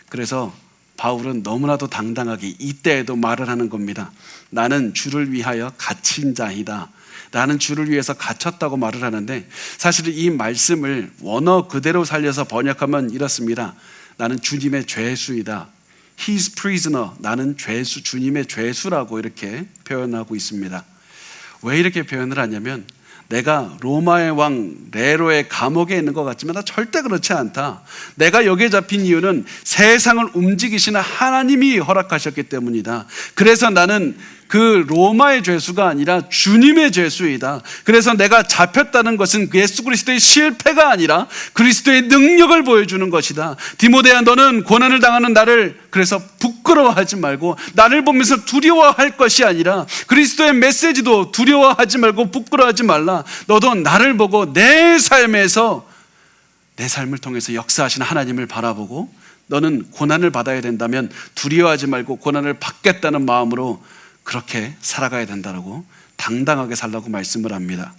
그래서 바울은 너무나도 당당하게 이때에도 말을 하는 겁니다. 나는 주를 위하여 갇힌 자이다. 나는 주를 위해서 갇혔다고 말을 하는데, 사실 이 말씀을 원어 그대로 살려서 번역하면 이렇습니다. 나는 주님의 죄수이다. His prisoner, 나는 죄수, 주님의 죄수라고 이렇게 표현하고 있습니다. 왜 이렇게 표현을 하냐면, 내가 로마의 왕 네로의 감옥에 있는 것 같지만 나 절대 그렇지 않다. 내가 여기에 잡힌 이유는 세상을 움직이시는 하나님이 허락하셨기 때문이다. 그래서 나는 그 로마의 죄수가 아니라 주님의 죄수이다. 그래서 내가 잡혔다는 것은 예수 그리스도의 실패가 아니라 그리스도의 능력을 보여주는 것이다. 디모데야, 너는 고난을 당하는 나를 그래서 부끄러워하지 말고, 나를 보면서 두려워할 것이 아니라 그리스도의 메시지도 두려워하지 말고 부끄러워하지 말라. 너도 나를 보고 내 삶에서, 내 삶을 통해서 역사하시는 하나님을 바라보고, 너는 고난을 받아야 된다면 두려워하지 말고 고난을 받겠다는 마음으로 그렇게 살아가야 된다고, 당당하게 살라고 말씀을 합니다.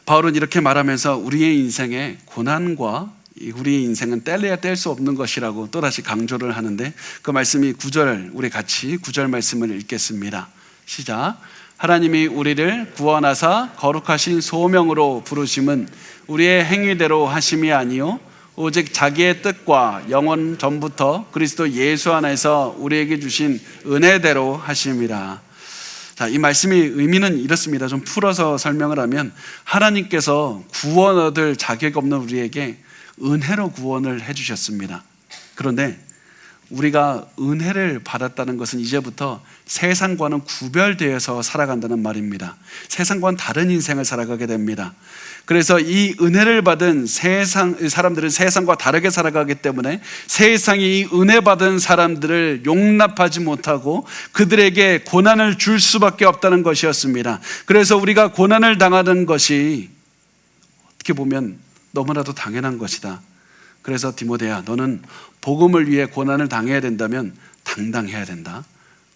바울은 이렇게 말하면서 우리의 인생에 고난과 우리의 인생은 뗄래야 뗄 수 없는 것이라고 또다시 강조를 하는데, 그 말씀이 9절, 우리 같이 9절 말씀을 읽겠습니다. 시작. 하나님이 우리를 구원하사 거룩하신 소명으로 부르심은 우리의 행위대로 하심이 아니요 오직 자기의 뜻과 영원 전부터 그리스도 예수 안에서 우리에게 주신 은혜대로 하심이라. 자, 이 말씀의 의미는 이렇습니다. 좀 풀어서 설명을 하면, 하나님께서 구원 얻을 자격 없는 우리에게 은혜로 구원을 해주셨습니다. 그런데 우리가 은혜를 받았다는 것은 이제부터 세상과는 구별되어서 살아간다는 말입니다. 세상과는 다른 인생을 살아가게 됩니다. 그래서 이 은혜를 받은 사람들은 세상과 다르게 살아가기 때문에 세상이 이 은혜 받은 사람들을 용납하지 못하고 그들에게 고난을 줄 수밖에 없다는 것이었습니다. 그래서 우리가 고난을 당하는 것이 어떻게 보면 너무나도 당연한 것이다. 그래서 디모데야, 너는 복음을 위해 고난을 당해야 된다면 당당해야 된다.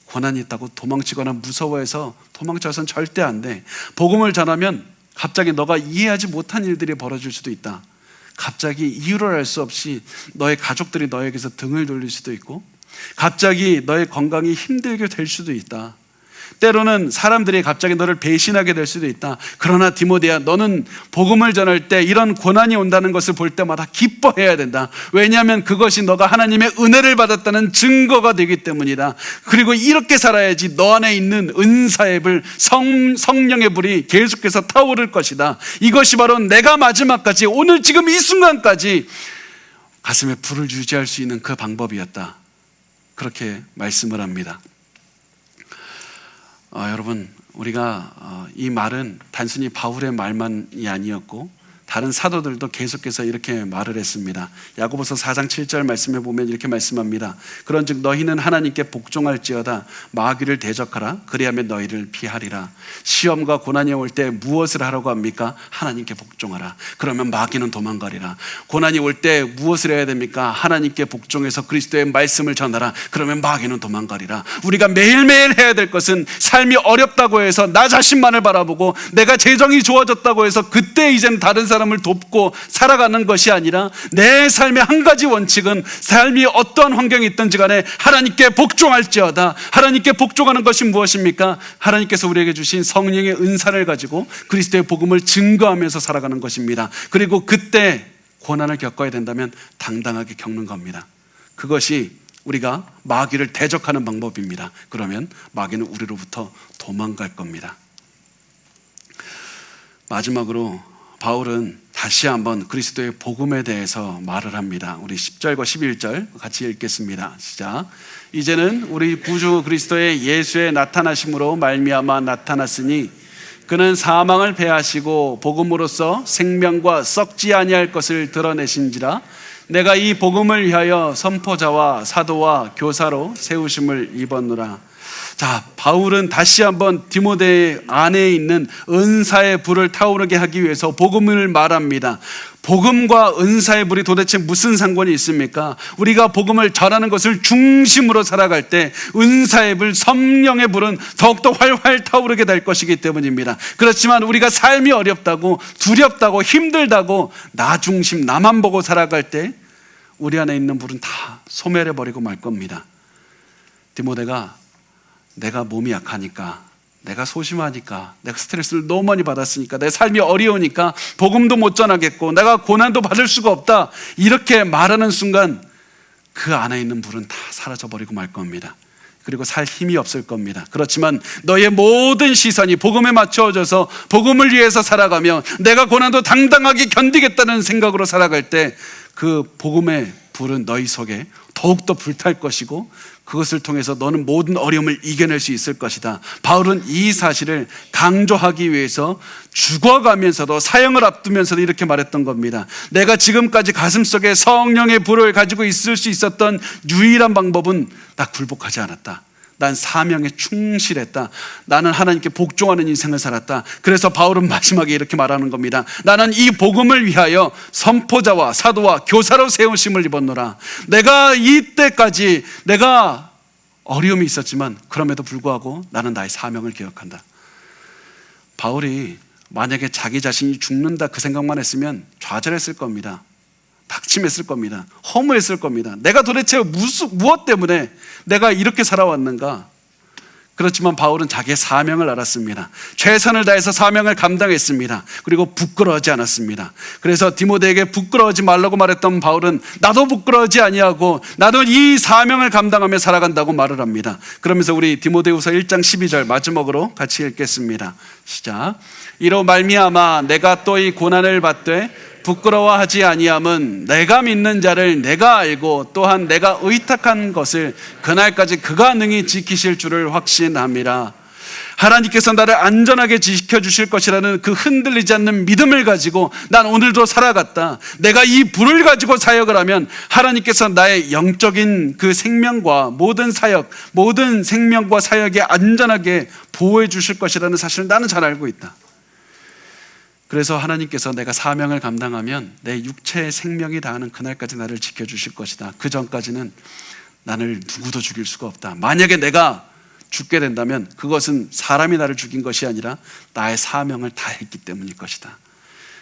고난이 있다고 도망치거나 무서워해서 도망쳐서는 절대 안 돼. 복음을 전하면 갑자기 너가 이해하지 못한 일들이 벌어질 수도 있다. 갑자기 이유를 알 수 없이 너의 가족들이 너에게서 등을 돌릴 수도 있고, 갑자기 너의 건강이 힘들게 될 수도 있다. 때로는 사람들이 갑자기 너를 배신하게 될 수도 있다. 그러나 디모데야, 너는 복음을 전할 때 이런 고난이 온다는 것을 볼 때마다 기뻐해야 된다. 왜냐하면 그것이 너가 하나님의 은혜를 받았다는 증거가 되기 때문이다. 그리고 이렇게 살아야지 너 안에 있는 은사의 불, 성령의 불이 계속해서 타오를 것이다. 이것이 바로 내가 마지막까지, 오늘 지금 이 순간까지 가슴에 불을 유지할 수 있는 그 방법이었다. 그렇게 말씀을 합니다. 여러분, 우리가 이 말은 단순히 바울의 말만이 아니었고 다른 사도들도 계속해서 이렇게 말을 했습니다. 야고보서 4장 7절 말씀에 보면 이렇게 말씀합니다. 그런즉 너희는 하나님께 복종할지어다. 마귀를 대적하라. 그리하면 너희를 피하리라. 시험과 고난이 올 때 무엇을 하라고 합니까? 하나님께 복종하라. 그러면 마귀는 도망가리라. 고난이 올 때 무엇을 해야 됩니까? 하나님께 복종해서 그리스도의 말씀을 전하라. 그러면 마귀는 도망가리라. 우리가 매일매일 해야 될 것은 삶이 어렵다고 해서 나 자신만을 바라보고 내가 재정이 좋아졌다고 해서 그때 이제는 다른 사람을 돕고 살아가는 것이 아니라 내 삶의 한 가지 원칙은 삶이 어떠한 환경이 있든지 간에 하나님께 복종할지어다. 하나님께 복종하는 것이 무엇입니까? 하나님께서 우리에게 주신 성령의 은사를 가지고 그리스도의 복음을 증거하면서 살아가는 것입니다. 그리고 그때 고난을 겪어야 된다면 당당하게 겪는 겁니다. 그것이 우리가 마귀를 대적하는 방법입니다. 그러면 마귀는 우리로부터 도망갈 겁니다. 마지막으로 바울은 다시 한번 그리스도의 복음에 대해서 말을 합니다. 우리 10절과 11절 같이 읽겠습니다. 시작. 이제는 우리 구주 그리스도의 예수의 나타나심으로 말미암아 나타났으니 그는 사망을 패하시고 복음으로써 생명과 썩지 아니할 것을 드러내신지라. 내가 이 복음을 위하여 선포자와 사도와 교사로 세우심을 입었노라. 자, 바울은 다시 한번 디모데 안에 있는 은사의 불을 타오르게 하기 위해서 복음을 말합니다. 복음과 은사의 불이 도대체 무슨 상관이 있습니까? 우리가 복음을 전하는 것을 중심으로 살아갈 때 은사의 불, 성령의 불은 더욱더 활활 타오르게 될 것이기 때문입니다. 그렇지만 우리가 삶이 어렵다고, 두렵다고, 힘들다고 나 중심, 나만 보고 살아갈 때 우리 안에 있는 불은 다 소멸해버리고 말 겁니다. 디모데가 내가 몸이 약하니까, 내가 소심하니까, 내가 스트레스를 너무 많이 받았으니까, 내 삶이 어려우니까 복음도 못 전하겠고 내가 고난도 받을 수가 없다, 이렇게 말하는 순간 그 안에 있는 불은 다 사라져버리고 말 겁니다. 그리고 살 힘이 없을 겁니다. 그렇지만 너의 모든 시선이 복음에 맞춰져서 복음을 위해서 살아가며 내가 고난도 당당하게 견디겠다는 생각으로 살아갈 때 그 복음의 불은 너희 속에 더욱더 불탈 것이고 그것을 통해서 너는 모든 어려움을 이겨낼 수 있을 것이다. 바울은 이 사실을 강조하기 위해서 죽어가면서도, 사형을 앞두면서도 이렇게 말했던 겁니다. 내가 지금까지 가슴속에 성령의 불을 가지고 있을 수 있었던 유일한 방법은 나 굴복하지 않았다. 난 사명에 충실했다. 나는 하나님께 복종하는 인생을 살았다. 그래서 바울은 마지막에 이렇게 말하는 겁니다. 나는 이 복음을 위하여 선포자와 사도와 교사로 세우심을 입었노라. 내가 이때까지 내가 어려움이 있었지만 그럼에도 불구하고 나는 나의 사명을 기억한다. 바울이 만약에 자기 자신이 죽는다 그 생각만 했으면 좌절했을 겁니다. 낙심했을 겁니다. 허무했을 겁니다. 내가 도대체 무엇 때문에 내가 이렇게 살아왔는가? 그렇지만 바울은 자기의 사명을 알았습니다. 최선을 다해서 사명을 감당했습니다. 그리고 부끄러워하지 않았습니다. 그래서 디모데에게 부끄러워하지 말라고 말했던 바울은 나도 부끄러워하지 아니하고 나도 이 사명을 감당하며 살아간다고 말을 합니다. 그러면서 우리 디모데후서 1장 12절 마지막으로 같이 읽겠습니다. 시작. 이로 말미암아 내가 또 이 고난을 받되 부끄러워하지 아니함은 내가 믿는 자를 내가 알고 또한 내가 의탁한 것을 그날까지 그가 능히 지키실 줄을 확신함이라. 하나님께서 나를 안전하게 지켜주실 것이라는 그 흔들리지 않는 믿음을 가지고 난 오늘도 살아갔다. 내가 이 불을 가지고 사역을 하면 하나님께서 나의 영적인 그 생명과 모든 사역, 모든 생명과 사역에 안전하게 보호해 주실 것이라는 사실을 나는 잘 알고 있다. 그래서 하나님께서 내가 사명을 감당하면 내 육체의 생명이 다하는 그날까지 나를 지켜주실 것이다. 그 전까지는 나를 누구도 죽일 수가 없다. 만약에 내가 죽게 된다면 그것은 사람이 나를 죽인 것이 아니라 나의 사명을 다했기 때문일 것이다.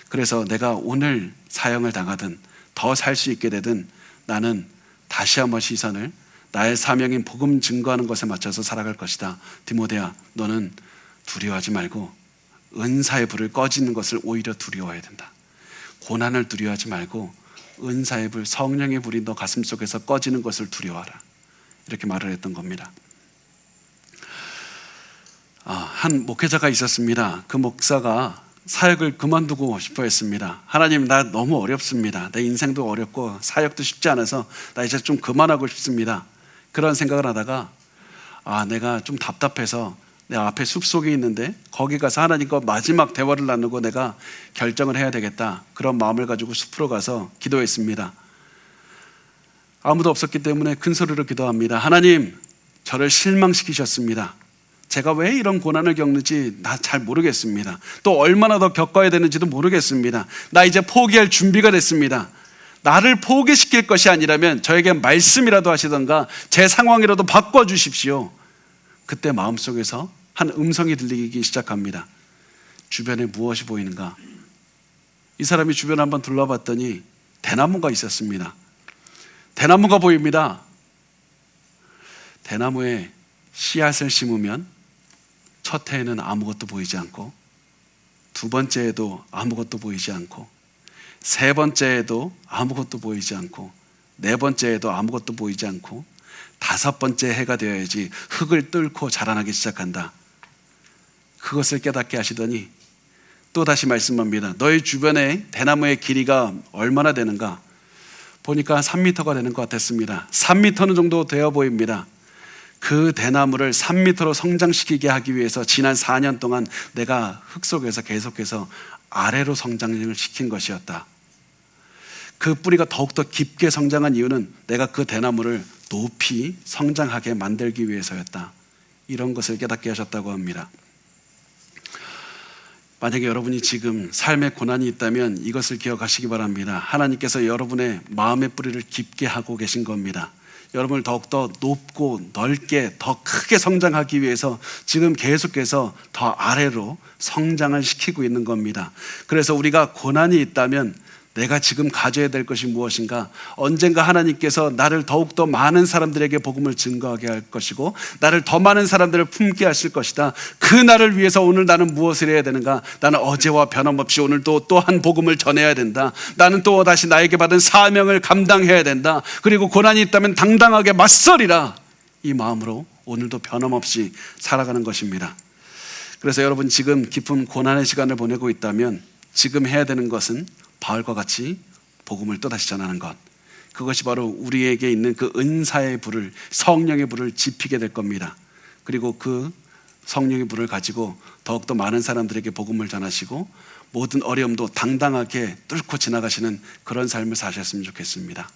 그래서 내가 오늘 사형을 당하든 더 살 수 있게 되든 나는 다시 한번 시선을 나의 사명인 복음 증거하는 것에 맞춰서 살아갈 것이다. 디모데야, 너는 두려워하지 말고 은사의 불을 꺼지는 것을 오히려 두려워해야 된다. 고난을 두려워하지 말고 은사의 불, 성령의 불이 너 가슴 속에서 꺼지는 것을 두려워하라. 이렇게 말을 했던 겁니다. 한 목회자가 있었습니다. 그 목사가 사역을 그만두고 싶어 했습니다. 하나님, 나 너무 어렵습니다. 내 인생도 어렵고 사역도 쉽지 않아서 나 이제 좀 그만하고 싶습니다. 그런 생각을 하다가 내가 좀 답답해서 내 앞에 숲속에 있는데 거기 가서 하나님과 마지막 대화를 나누고 내가 결정을 해야 되겠다. 그런 마음을 가지고 숲으로 가서 기도했습니다. 아무도 없었기 때문에 큰 소리로 기도합니다. 하나님, 저를 실망시키셨습니다. 제가 왜 이런 고난을 겪는지 나 잘 모르겠습니다. 또 얼마나 더 겪어야 되는지도 모르겠습니다. 나 이제 포기할 준비가 됐습니다. 나를 포기시킬 것이 아니라면 저에게 말씀이라도 하시던가 제 상황이라도 바꿔주십시오. 그때 마음속에서 한 음성이 들리기 시작합니다. 주변에 무엇이 보이는가? 이 사람이 주변을 한번 둘러봤더니 대나무가 있었습니다. 대나무가 보입니다. 대나무에 씨앗을 심으면 첫 해에는 아무것도 보이지 않고, 두 번째에도 아무것도 보이지 않고, 세 번째에도 아무것도 보이지 않고, 네 번째에도 아무것도 보이지 않고, 다섯 번째 해가 되어야지 흙을 뚫고 자라나기 시작한다. 그것을 깨닫게 하시더니 또 다시 말씀합니다. 너희 주변에 대나무의 길이가 얼마나 되는가? 보니까 3m가 되는 것 같았습니다. 3m는 정도 되어 보입니다. 그 대나무를 3m로 성장시키게 하기 위해서 지난 4년 동안 내가 흙 속에서 계속해서 아래로 성장을 시킨 것이었다. 그 뿌리가 더욱더 깊게 성장한 이유는 내가 그 대나무를 높이 성장하게 만들기 위해서였다. 이런 것을 깨닫게 하셨다고 합니다. 만약에 여러분이 지금 삶에 고난이 있다면 이것을 기억하시기 바랍니다. 하나님께서 여러분의 마음의 뿌리를 깊게 하고 계신 겁니다. 여러분을 더욱더 높고 넓게 더 크게 성장하기 위해서 지금 계속해서 더 아래로 성장을 시키고 있는 겁니다. 그래서 우리가 고난이 있다면 내가 지금 가져야 될 것이 무엇인가? 언젠가 하나님께서 나를 더욱더 많은 사람들에게 복음을 증거하게 할 것이고 나를 더 많은 사람들을 품게 하실 것이다. 그 날을 위해서 오늘 나는 무엇을 해야 되는가? 나는 어제와 변함없이 오늘도 또 한 복음을 전해야 된다. 나는 또 다시 나에게 받은 사명을 감당해야 된다. 그리고 고난이 있다면 당당하게 맞서리라. 이 마음으로 오늘도 변함없이 살아가는 것입니다. 그래서 여러분 지금 깊은 고난의 시간을 보내고 있다면 지금 해야 되는 것은 바울과 같이 복음을 또다시 전하는 것, 그것이 바로 우리에게 있는 그 은사의 불을, 성령의 불을 지피게 될 겁니다. 그리고 그 성령의 불을 가지고 더욱더 많은 사람들에게 복음을 전하시고 모든 어려움도 당당하게 뚫고 지나가시는 그런 삶을 사셨으면 좋겠습니다.